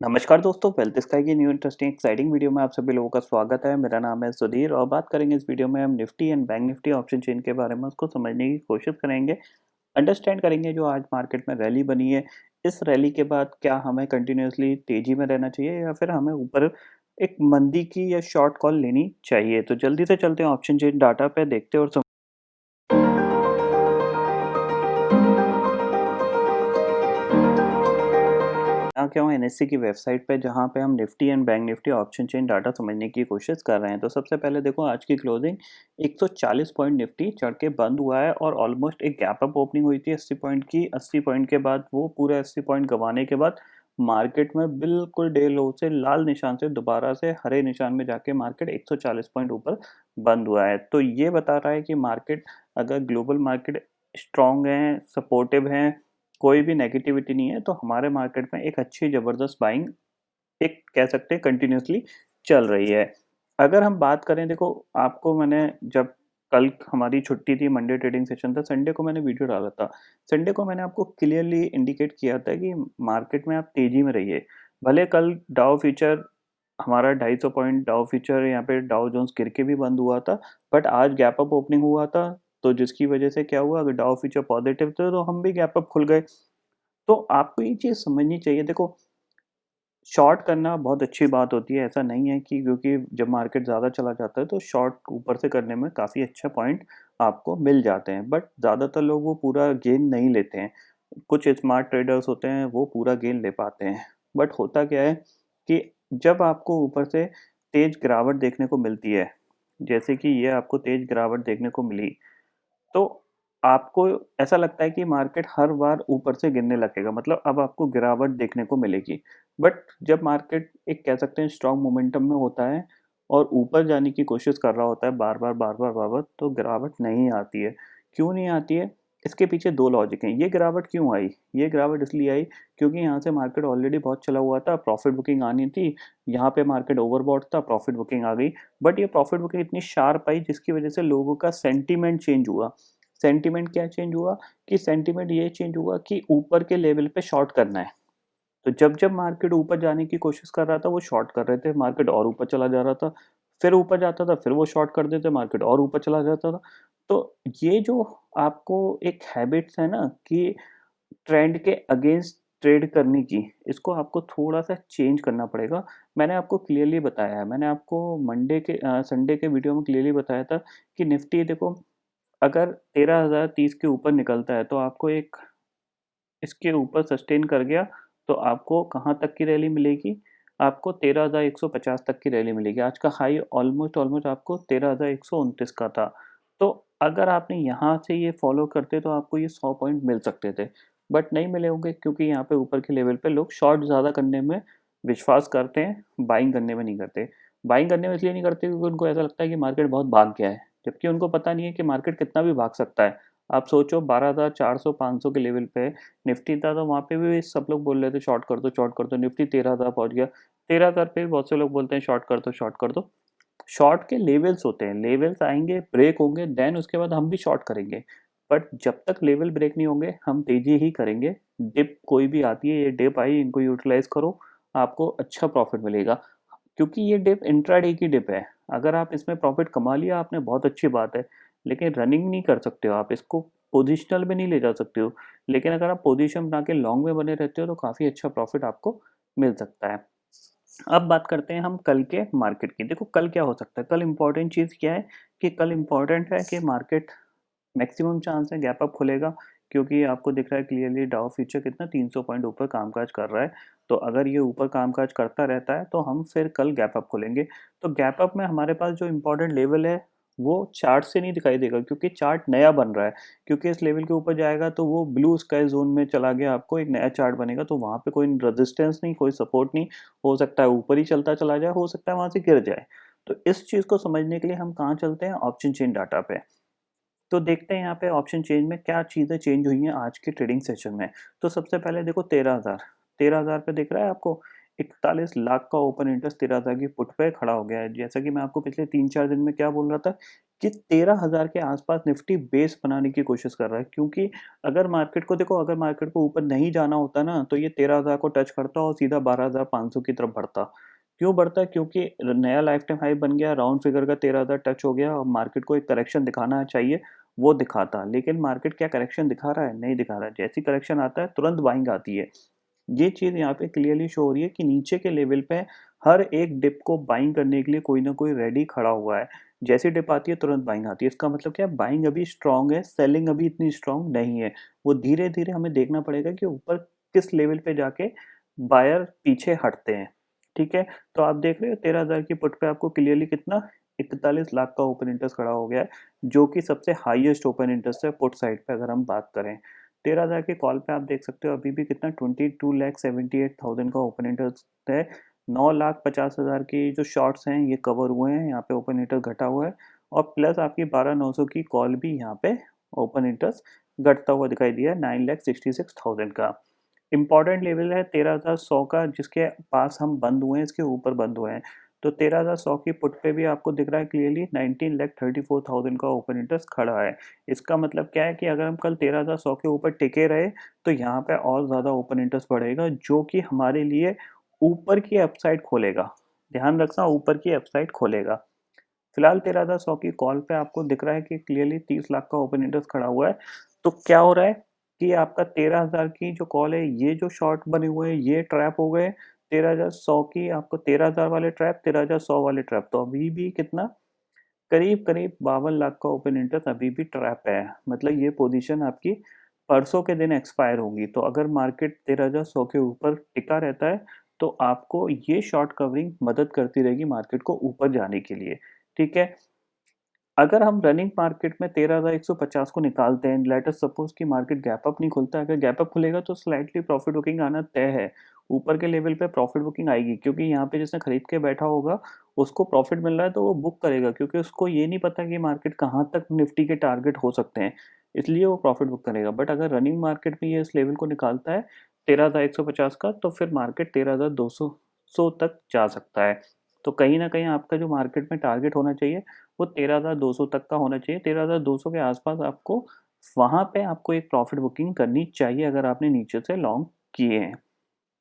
नमस्कार दोस्तों, wealth sky की न्यू इंटरेस्टिंग एक्साइटिंग वीडियो में आप सभी लोगों का स्वागत है। मेरा नाम है सुधीर और बात करेंगे इस वीडियो में हम Nifty and bank Nifty option chain के बारे में उसको समझने की कोशिश करेंगे। अंडरस्टैंड करेंगे जो आज मार्केट में रैली बनी है, इस रैली के बाद क्या हमें कंटिन्यूअसली तेजी में रहना चाहिए या फिर हमें ऊपर एक मंदी की या शॉर्ट कॉल लेनी चाहिए। तो जल्दी से चलते हैं ऑप्शन चेन डाटा पे, देखते हैं और यहाँ क्या हूँ एनएससी की वेबसाइट पे, जहाँ पे हम Nifty and bank Nifty option chain data समझने की कोशिश कर रहे हैं। तो सबसे पहले देखो आज की क्लोजिंग 140 पॉइंट निफ्टी चढ़ के बंद हुआ है और ऑलमोस्ट एक गैप अप ओपनिंग हुई थी 80 पॉइंट की। 80 पॉइंट के बाद वो पूरे 80 पॉइंट गंवाने के बाद मार्केट में बिल्कुल डे लो से लाल निशान से दोबारा से हरे निशान में जाके मार्केट 140 पॉइंट ऊपर बंद हुआ है। तो ये बता रहा है कि मार्केट, अगर ग्लोबल मार्केट स्ट्रॉन्ग है, सपोर्टिव है, कोई भी नेगेटिविटी नहीं है, तो हमारे मार्केट में एक अच्छी ज़बरदस्त बाइंग एक कह सकते हैं कंटिन्यूअसली चल रही है। अगर हम बात करें, देखो आपको मैंने जब कल हमारी छुट्टी थी, मंडे ट्रेडिंग सेशन था, संडे को मैंने वीडियो डाला था। संडे को मैंने आपको क्लियरली इंडिकेट किया था कि मार्केट में आप तेज़ी में रहिए। भले कल डाउ फ्यूचर हमारा 250 पॉइंट डाउ फ्यूचर यहाँ पे डाउ जोन्स गिर के भी बंद हुआ था, बट आज गैप अप ओपनिंग हुआ था, तो जिसकी वजह से क्या हुआ, अगर डाउ फ्यूचर पॉजिटिव थे तो हम भी गैप अप खुल गए। तो आपको ये चीज़ समझनी चाहिए। देखो, शॉर्ट करना बहुत अच्छी बात होती है, ऐसा नहीं है कि क्योंकि जब मार्केट ज़्यादा चला जाता है तो शॉर्ट ऊपर से करने में काफ़ी अच्छा पॉइंट आपको मिल जाते हैं, बट ज़्यादातर लोग वो पूरा गेन नहीं लेते हैं। कुछ स्मार्ट ट्रेडर्स होते हैं वो पूरा गेन ले पाते हैं, बट होता क्या है कि जब आपको ऊपर से तेज़ गिरावट देखने को मिलती है, जैसे कि ये आपको तेज़ गिरावट देखने को मिली, तो आपको ऐसा लगता है कि मार्केट हर बार ऊपर से गिरने लगेगा, मतलब अब आपको गिरावट देखने को मिलेगी। बट जब मार्केट एक कह सकते हैं स्ट्रॉन्ग मोमेंटम में होता है और ऊपर जाने की कोशिश कर रहा होता है बार बार बार बार बार बार, तो गिरावट नहीं आती है। क्यों नहीं आती है? इसके पीछे दो लॉजिक हैं। ये गिरावट क्यों आई? ये गिरावट इसलिए आई क्योंकि यहाँ से मार्केट ऑलरेडी बहुत चला हुआ था, प्रॉफिट बुकिंग आनी थी। यहाँ पे मार्केट ओवरबॉट था, प्रॉफिट बुकिंग आ गई। बट ये प्रॉफिट बुकिंग इतनी शार्प आई जिसकी वजह से लोगों का सेंटीमेंट चेंज हुआ। सेंटीमेंट क्या चेंज हुआ कि सेंटीमेंट ये चेंज हुआ कि ऊपर के लेवल पे शॉर्ट करना है। तो जब-जब मार्केट ऊपर जाने की कोशिश कर रहा था, वो शॉर्ट कर रहे थे, मार्केट और ऊपर चला जा रहा था। फिर ऊपर जाता था, फिर वो शॉर्ट कर देते, मार्केट और ऊपर चला जाता था। तो ये जो आपको एक हैबिट्स है ना कि ट्रेंड के अगेंस्ट ट्रेड करने की, इसको आपको थोड़ा-सा चेंज करना पड़ेगा। मैंने आपको क्लियरली बताया है, मैंने आपको संडे के वीडियो में क्लियरली बताया था कि निफ्टी देखो, अगर 13,030 के ऊपर निकलता है तो आपको एक इसके ऊपर सस्टेन कर गया तो आपको कहाँ तक की रैली मिलेगी? आपको 13,150 तक की रैली मिलेगी। आज का हाई ऑलमोस्ट ऑलमोस्ट आपको 13,129 का था। तो अगर आपने यहाँ से ये फॉलो करते तो आपको ये 100 पॉइंट मिल सकते थे। बट नहीं मिले होंगे क्योंकि यहाँ पे ऊपर के लेवल पे लोग शॉर्ट ज़्यादा करने में विश्वास करते हैं, बाइंग करने में नहीं करते। बाइंग करने में इसलिए नहीं करते क्योंकि उनको ऐसा लगता है कि मार्केट बहुत भाग गया है, जबकि उनको पता नहीं है कि मार्केट कितना भी भाग सकता है। आप सोचो 12,400 500 के लेवल पे निफ्टी था, तो वहाँ पे भी सब लोग बोल रहे थे शॉर्ट कर दो, शॉर्ट कर दो। निफ्टी 13,000 पहुँच गया। 13,000 पे भी बहुत से लोग बोलते हैं शॉर्ट कर दो, शॉर्ट कर दो। शॉर्ट के लेवल्स होते हैं, लेवल्स आएँगे, ब्रेक होंगे, देन उसके बाद हम भी शॉर्ट करेंगे। बट जब तक लेवल ब्रेक नहीं होंगे, हम तेज़ी ही करेंगे। डिप कोई भी आती है, ये डिप आई, इनको यूटिलाइज़ करो, आपको अच्छा प्रॉफ़िट मिलेगा। क्योंकि ये डिप इंट्राडे की डिप है। अगर आप इसमें प्रॉफ़िट कमा लिया आपने, बहुत अच्छी बात है, लेकिन रनिंग नहीं कर सकते हो आप इसको, पोज़िशनल में नहीं ले जा सकते हो। लेकिन अगर आप पोज़ीशन बना के लॉन्ग में बने रहते हो तो काफ़ी अच्छा प्रॉफ़िट आपको मिल सकता है। अब बात करते हैं हम कल के मार्केट की। देखो कल क्या हो सकता है? कल इम्पोर्टेंट चीज़ क्या है कि कल इम्पोर्टेंट है कि मार्केट मैक्सिमम चांस है गैप अप खुलेगा, क्योंकि आपको दिख रहा है क्लियरली डाउ फ्यूचर कितना 300 पॉइंट ऊपर कामकाज कर रहा है। तो अगर ये ऊपर कामकाज करता रहता है तो हम फिर कल गैप अप खोलेंगे। तो गैप अप में हमारे पास जो इम्पोर्टेंट लेवल है वो चार्ट से नहीं दिखाई देगा, क्योंकि चार्ट नया बन रहा है। क्योंकि इस लेवल के ऊपर जाएगा तो वो ब्लू स्काई जोन में चला गया, आपको एक नया चार्ट बनेगा, तो वहाँ पे कोई रेजिस्टेंस नहीं, कोई सपोर्ट नहीं। हो सकता है ऊपर ही चलता चला जाए, हो सकता है वहाँ से गिर जाए। तो इस चीज़ को समझने के लिए हम कहाँ चलते हैं? ऑप्शन चेन डाटा पे। तो देखते हैं यहाँ पे ऑप्शन चेंज में क्या चीज़ें चेंज हुई हैं आज के ट्रेडिंग सेशन में। तो सबसे पहले देखो 13,000 पे दिख रहा है आपको, 41 लाख का ओपन इंटरेस्ट 13,000 की पुट पे खड़ा हो गया है। जैसा कि मैं आपको पिछले 3-4 दिन में क्या बोल रहा था कि 13,000 के आस-पास निफ्टी बेस बनाने की कोशिश कर रहा है, क्योंकि अगर मार्केट को देखो, अगर मार्केट को ऊपर नहीं जाना होता ना, तो ये 13,000 को टच करता और सीधा 12,500 की तरफ बढ़ता। क्यों बढ़ता? क्योंकि नया लाइफ टाइम हाई बन गया, राउंड फिगर का 13,000 टच हो गया और मार्केट को एक करेक्शन दिखाना चाहिए, वो दिखाता। लेकिन मार्केट क्या करेक्शन दिखा रहा है? नहीं दिखा रहा है। जैसी करेक्शन आता है तुरंत बाइंग आती है। ये चीज़ यहाँ पे क्लियरली शो हो रही है कि नीचे के लेवल पे हर एक डिप को बाइंग करने के लिए कोई ना कोई रेडी खड़ा हुआ है। जैसी डिप आती है तुरंत बाइंग आती है। इसका मतलब क्या है? बाइंग अभी स्ट्रांग है, सेलिंग अभी इतनी स्ट्रांग नहीं है। वो धीरे-धीरे हमें देखना पड़ेगा कि ऊपर किस लेवल पे जाके बायर पीछे हटते हैं। ठीक है? तो आप देख रहे हो 13,000 की पुट पे आपको क्लियरली कितना 41 लाख का ओपन इंटरेस्ट खड़ा हो गया है, जो कि सबसे हाईएस्ट ओपन इंटरेस्ट है पुट साइड पे अगर हम बात करें। 13,000 के कॉल पे आप देख सकते हो अभी भी कितना 22,78,000 का ओपन इंटरेस्ट है। 9,50,000 की जो शॉर्ट्स हैं ये कवर हुए हैं, यहाँ पे ओपन इंटरेस्ट घटा हुआ है और प्लस आपकी 12,900 की कॉल भी यहाँ पे ओपन इंटरेस्ट घटता हुआ दिखाई दिया है 9,66,000 का। इम्पोर्टेंट लेवल है 13,100 का, जिसके पास हम बंद हुए हैं, इसके ऊपर बंद हुए हैं। तो 13,100 की पुट पे भी आपको दिख रहा है क्लियरली 19,34,000 का ओपन इंटरेस्ट खड़ा है। इसका मतलब क्या है कि अगर हम कल 13,100 के ऊपर टिके रहे तो यहाँ पे और ज़्यादा ओपन इंटरेस्ट बढ़ेगा, जो कि हमारे लिए ऊपर की अपसाइड खोलेगा। ध्यान रखना, ऊपर की अपसाइड खोलेगा। फिलहाल 13,100 की कॉल पे आपको दिख रहा है कि क्लियरली 30 लाख का ओपन इंटरेस्ट खड़ा हुआ है। तो क्या हो रहा है कि आपका 13,000 की जो कॉल है, ये जो शॉर्ट बने हुए हैं ये ट्रैप हो गए। 13,100 की आपको 13,000 वाले ट्रैप, 13,100 वाले ट्रैप। तो अभी भी कितना करीब-करीब 52 लाख का ओपन इंटरेस्ट अभी भी ट्रैप है। मतलब ये पोजीशन आपकी परसों के दिन एक्सपायर होगी। तो अगर मार्केट 13,100 के ऊपर टिका रहता है, तो आपको ये शॉर्ट कवरिंग मदद करती रहेगी मार्केट को ऊपर जाने के लिए। ठीक है? अगर हम रनिंग मार्केट में 13,150 को निकालते हैं, लेट अस सपोज कि मार्केट गैप अप नहीं खुलता है, अगर गैप अप खुलेगा तो स्लाइटली प्रॉफिट बुकिंग आना तय है। ऊपर के लेवल पे प्रॉफिट बुकिंग आएगी, क्योंकि यहाँ पे जिसने खरीद के बैठा होगा उसको प्रॉफिट मिल रहा है तो वो बुक करेगा, क्योंकि उसको ये नहीं पता कि मार्केट कहाँ तक निफ्टी के टारगेट हो सकते हैं, इसलिए वो प्रॉफिट बुक करेगा। बट अगर रनिंग मार्केट में ये इस लेवल को निकालता है 13,150 का, तो फिर मार्केट 13,200 तक जा सकता है। तो कहीं ना कहीं आपका जो मार्केट में टारगेट होना चाहिए वो 13,200 तक का होना चाहिए। 13,200 के आसपास आपको वहाँ पे आपको एक प्रॉफिट बुकिंग करनी चाहिए अगर आपने नीचे से लॉन्ग किए हैं।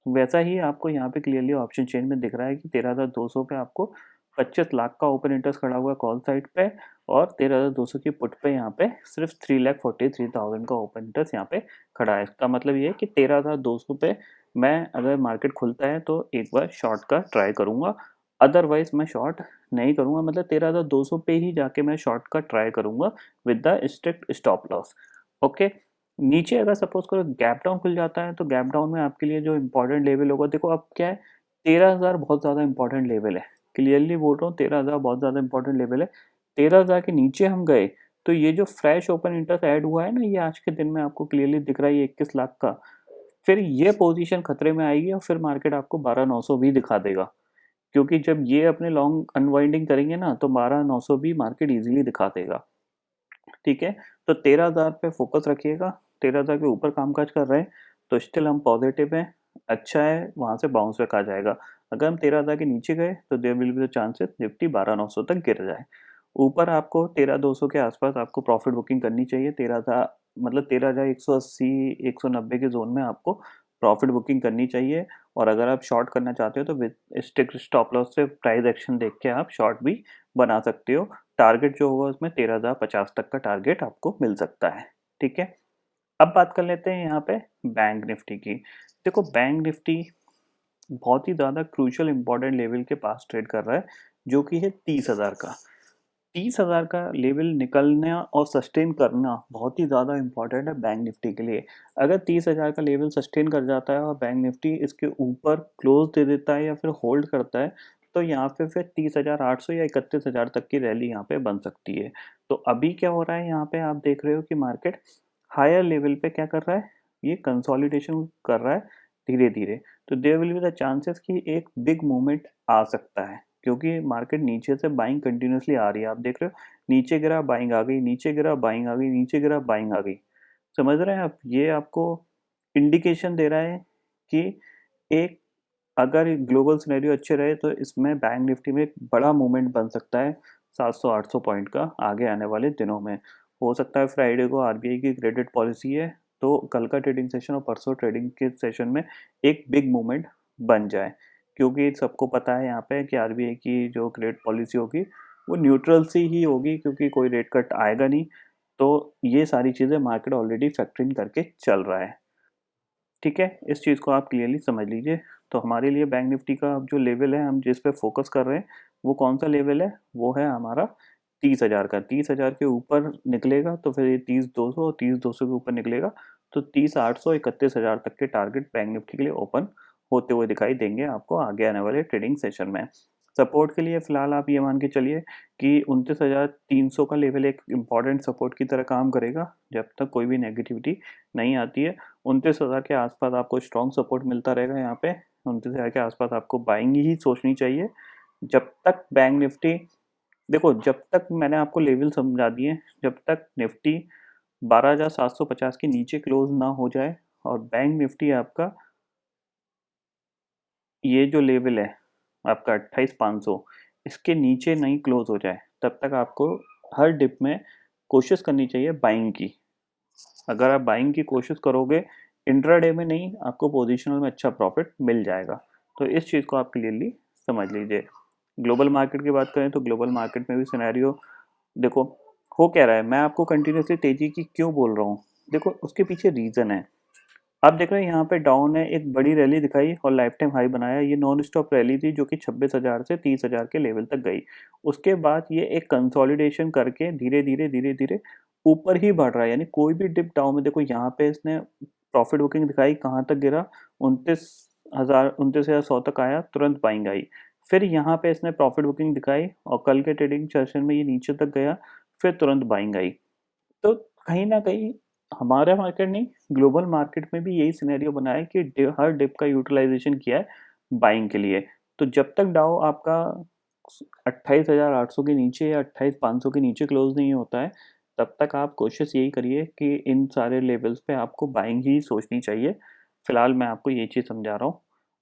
वैसा ही आपको यहाँ पे क्लियरली ऑप्शन चेन में दिख रहा है कि 13,200 पे आपको 25 लाख का ओपन इंटरेस्ट खड़ा हुआ है कॉल साइड पे, और 13,200 की पुट पे यहाँ पे सिर्फ 3,43,000 का ओपन इंटरेस्ट यहाँ पे खड़ा है। इसका मतलब ये है कि 13,200 पे मैं, अगर मार्केट खुलता है तो एक बार शॉर्ट का ट्राई करूँगा, अदरवाइज मैं शॉर्ट नहीं करूँगा। मतलब 13,200 पे ही जाके मैं शॉर्ट का ट्राई करूँगा with the strict stop loss. Okay. नीचे अगर सपोज करो गैप डाउन खुल जाता है, तो गैप डाउन में आपके लिए जो इम्पोर्टेंट लेवल होगा, देखो अब क्या है, 13,000 बहुत ज़्यादा इम्पोर्टेंट लेवल है। क्लियरली बोल रहा हूँ, 13,000 बहुत ज़्यादा इम्पोर्टेंट लेवल है। 13,000 के नीचे हम गए तो ये जो फ्रेश ओपन इंटरेस्ट ऐड हुआ है ना, ये आज के दिन में आपको क्लियरली दिख रहा है, ये 21 लाख का। फिर ये पोजीशन खतरे में आएगी और फिर मार्केट आपको 12,900 भी दिखा देगा, क्योंकि जब ये अपने लॉन्ग अनवाइंडिंग करेंगे ना, तो 12,900 भी मार्केट इजीली दिखा देगा। ठीक है? तो 13,000 पे फोकस रखिएगा। 13,000 के ऊपर कामकाज कर रहे हैं तो स्टिल हम पॉजिटिव हैं, अच्छा है, वहाँ से बाउंस बैक आ जाएगा। अगर हम 13,000 के नीचे गए तो there will be the chances Nifty 12,900 तक गिर जाए। ऊपर आपको 13,200 के आसपास आपको प्रॉफिट बुकिंग करनी चाहिए। 13,000 मतलब 13,180 190 के ज़ोन में आपको प्रॉफिट बुकिंग करनी चाहिए। और अगर आप शॉर्ट करना चाहते हो तो विद स्ट्रिक्ट स्टॉप लॉस से प्राइस एक्शन देख के आप शॉर्ट भी बना सकते हो। टारगेट जो होगा उसमें 13,050 तक का टारगेट आपको मिल सकता है। ठीक है? अब बात कर लेते हैं यहाँ पे बैंक निफ्टी की। देखो बैंक निफ्टी बहुत ही ज़्यादा क्रूशियल इंपॉर्टेंट लेवल के पास ट्रेड कर रहा है, जो कि है 30,000 का। 30,000 का लेवल निकलना और सस्टेन करना बहुत ही ज़्यादा इंपॉर्टेंट है बैंक निफ्टी के लिए। अगर 30,000 का लेवल सस्टेन कर जाता है और बैंक निफ्टी इसके ऊपर क्लोज दे देता है या फिर होल्ड करता है, तो यहाँ पे फिर 30,800 या 31,000 तक की रैली यहाँ पे बन सकती है। तो अभी क्या हो रहा है, यहाँ पे आप देख रहे हो कि मार्केट हायर लेवल पे क्या कर रहा है, ये कंसोलिडेशन कर रहा है धीरे धीरे। तो there will be the chances कि एक बिग मूवमेंट आ सकता है, क्योंकि मार्केट नीचे से बाइंग कंटिन्यूसली आ रही है। आप देख रहे हो, नीचे गिरा बाइंग आ गई, नीचे गिरा बाइंग आ गई, नीचे गिरा बाइंग आ गई। समझ रहे हैं आप? ये आपको इंडिकेशन दे रहा है कि एक अगर ग्लोबल सिनेरियो अच्छे रहे तो इसमें बैंक निफ्टी में एक बड़ा मूवमेंट बन सकता है 700-800 पॉइंट का आगे आने वाले दिनों में। हो सकता है फ्राइडे को आरबीआई की क्रेडिट पॉलिसी है, तो कल का ट्रेडिंग सेशन और परसों ट्रेडिंग के सेशन में एक बिग मूवमेंट बन जाए, क्योंकि सबको पता है यहाँ पे कि आरबीआई की जो क्रेडिट पॉलिसी होगी वो न्यूट्रल सी ही होगी, क्योंकि कोई रेट कट आएगा नहीं। तो ये सारी चीज़ें मार्केट ऑलरेडी फैक्टरिंग करके चल रहा है। ठीक है, इस चीज़ को आप क्लियरली समझ लीजिए। तो हमारे लिए बैंक निफ्टी का अब जो लेवल है, हम जिस पे फोकस कर रहे हैं, वो कौन सा लेवल है? वो है हमारा 30,000 का। 30,000 के ऊपर निकलेगा तो फिर ये 30,200 और 30,200 के ऊपर निकलेगा तो 30,800 31,000 तक के टारगेट बैंक निफ्टी के लिए ओपन होते हुए दिखाई देंगे आपको आगे आने वाले ट्रेडिंग सेशन में। सपोर्ट के लिए फिलहाल आप ये मान के चलिए कि 29,300 का लेवल एक इम्पॉर्टेंट सपोर्ट की तरह काम करेगा, जब तक कोई भी नेगेटिविटी नहीं आती है। 29,000 के आसपास आपको स्ट्रॉन्ग सपोर्ट मिलता रहेगा। यहाँ पे 29,000 के आसपास आपको बाइंग ही सोचनी चाहिए। जब तक बैंक निफ्टी, देखो जब तक मैंने आपको लेवल समझा दिए, जब तक निफ्टी 12,750 के नीचे क्लोज ना हो जाए और बैंक निफ्टी आपका ये जो लेवल है आपका 28,500 इसके नीचे नहीं क्लोज हो जाए, तब तक आपको हर डिप में कोशिश करनी चाहिए बाइंग की। अगर आप बाइंग की कोशिश करोगे इंट्राडे में नहीं, आपको पोजिशनल में अच्छा प्रॉफिट मिल जाएगा। तो इस चीज़ को आप क्लियरली समझ लीजिए। ग्लोबल मार्केट की बात करें तो ग्लोबल मार्केट में भी सिनेरियो देखो हो क्या रहा है। मैं आपको कंटिन्यूसली तेजी की क्यों बोल रहा हूँ, देखो उसके पीछे रीज़न है। आप देख रहे हैं यहाँ पे डाउन है, एक बड़ी रैली दिखाई और लाइफ टाइम हाई बनाया। ये नॉन स्टॉप रैली थी जो कि 26,000 से 30,000 के लेवल तक गई। उसके बाद ये एक कंसोलिडेशन करके धीरे धीरे धीरे धीरे ऊपर ही बढ़ रहा है। यानी कोई भी डिप डाउन में देखो यहाँ पे इसने प्रॉफिट बुकिंग दिखाई, कहाँ तक गिरा 29,100 तक आया, तुरंत बाइंग आई। फिर यहाँ पे इसने प्रॉफिट बुकिंग दिखाई और कल के ट्रेडिंग सेशन में ये नीचे तक गया, फिर तुरंत बाइंग आई। तो कहीं ना कहीं हमारा मार्केट नहीं, ग्लोबल मार्केट में भी यही सिनेरियो बना है कि हर डिप का यूटिलाइजेशन किया है बाइंग के लिए। तो जब तक डाउ आपका 28,800 के नीचे या 28,500 के नीचे क्लोज नहीं होता है, तब तक आप कोशिश यही करिए कि इन सारे लेवल्स पे आपको बाइंग ही सोचनी चाहिए। फिलहाल मैं आपको ये चीज़ समझा रहा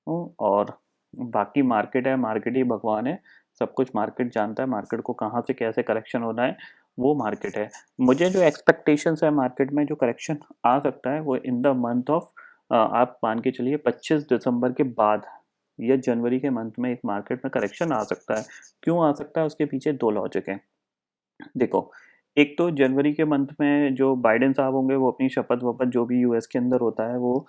हूँ, और बाकी मार्केट है, मार्केट ही भगवान है। सब कुछ मार्केट जानता है, मार्केट को कहाँ से कैसे करेक्शन होना है वो मार्केट है। मुझे जो एक्सपेक्टेशंस है मार्केट में जो करेक्शन आ सकता है वो इन द मंथ ऑफ, आप मान के चलिए 25 दिसंबर के बाद या जनवरी के मंथ में एक मार्केट में करेक्शन आ सकता है। क्यों आ सकता है, उसके पीछे दो लॉजिक हैं। देखो, एक तो जनवरी के मंथ में जो बाइडेन साहब होंगे वो अपनी शपथ वपथ जो भी यूएस के अंदर होता है वो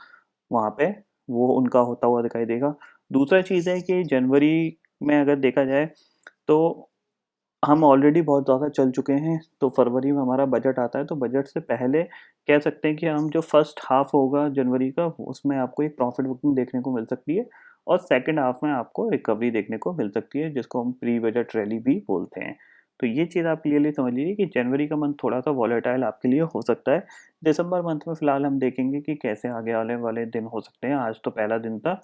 वहाँ पे वो उनका होता हुआ दिखाई देगा। दूसरा चीज़ है कि जनवरी में अगर देखा जाए तो हम ऑलरेडी बहुत ज़्यादा चल चुके हैं। तो फरवरी में हमारा बजट आता है, तो बजट से पहले कह सकते हैं कि हम जो फर्स्ट हाफ होगा जनवरी का उसमें आपको एक प्रॉफिट बुकिंग देखने को मिल सकती है और सेकंड हाफ में आपको रिकवरी देखने को मिल सकती है, जिसको हम प्री बजट रैली भी बोलते हैं। तो ये चीज़ आप क्लियरली समझ लीजिए कि जनवरी का मंथ थोड़ा सा वॉलेटाइल आपके लिए हो सकता है। दिसंबर मंथ में फिलहाल हम देखेंगे कि कैसे आगे आने वाले दिन हो सकते हैं। आज तो पहला दिन था,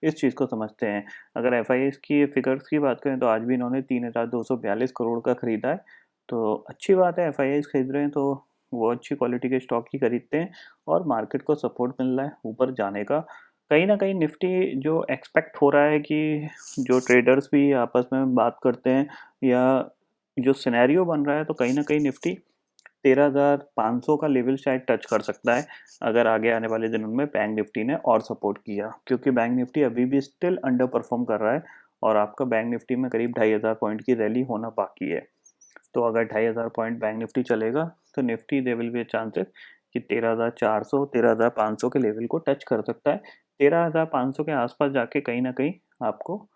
इस चीज़ को समझते हैं। अगर एफआईआईज़ की फिगर्स की बात करें तो आज भी इन्होंने 3,242 करोड़ का खरीदा है। तो अच्छी बात है, एफआईआईज़ खरीद रहे हैं तो वो अच्छी क्वालिटी के स्टॉक ही खरीदते हैं और मार्केट को सपोर्ट मिल रहा है ऊपर जाने का। कहीं न कहीं निफ्टी जो एक्सपेक्ट हो रहा है कि जो ट्रेडर्स भी आपस में बात करते हैं या जो सिनेरियो बन रहा है, तो कहीं न कहीं निफ्टी 13,500 का लेवल शायद टच कर सकता है अगर आगे आने वाले दिनों में बैंक निफ्टी ने और सपोर्ट किया, क्योंकि बैंक निफ्टी अभी भी स्टिल अंडर परफॉर्म कर रहा है और आपका बैंक निफ्टी में करीब 2,500 पॉइंट की रैली होना बाकी है। तो अगर 2,500 पॉइंट बैंक निफ्टी चलेगा तो Nifty they will be chances कि 13,400 13,500 के लेवल को टच कर सकता है। 13,500 के आसपास जाके कहीं ना कहीं आपको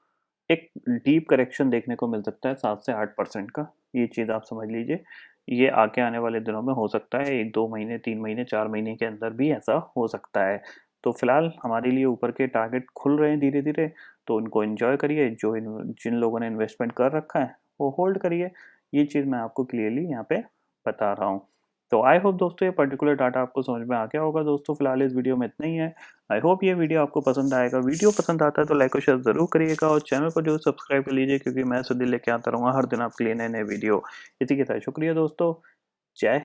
एक डीप करेक्शन देखने को मिल सकता है 7 से 8% का। ये चीज़ आप समझ लीजिए, ये आगे आने वाले दिनों में हो सकता है, 1-2 महीने 3 महीने 4 महीने के अंदर भी ऐसा हो सकता है। तो फिलहाल हमारे लिए ऊपर के टारगेट खुल रहे हैं धीरे धीरे, तो उनको एंजॉय करिए। जो जिन लोगों ने इन्वेस्टमेंट कर रखा है वो होल्ड करिए। ये चीज़ मैं आपको क्लियरली यहाँ पे बता रहा हूँ। तो आई होप दोस्तों ये पर्टिकुलर डाटा आपको समझ में आ गया होगा। दोस्तों फिलहाल इस वीडियो में इतना ही है। आई होप ये वीडियो आपको पसंद आएगा। वीडियो पसंद आता है तो लाइक और शेयर ज़रूर करिएगा और चैनल को जो सब्सक्राइब कर लीजिए, क्योंकि मैं सुधीर लेके आता रहूँगा हर दिन आपके लिए नए नए वीडियो। इसी के साथ शुक्रिया दोस्तों। जय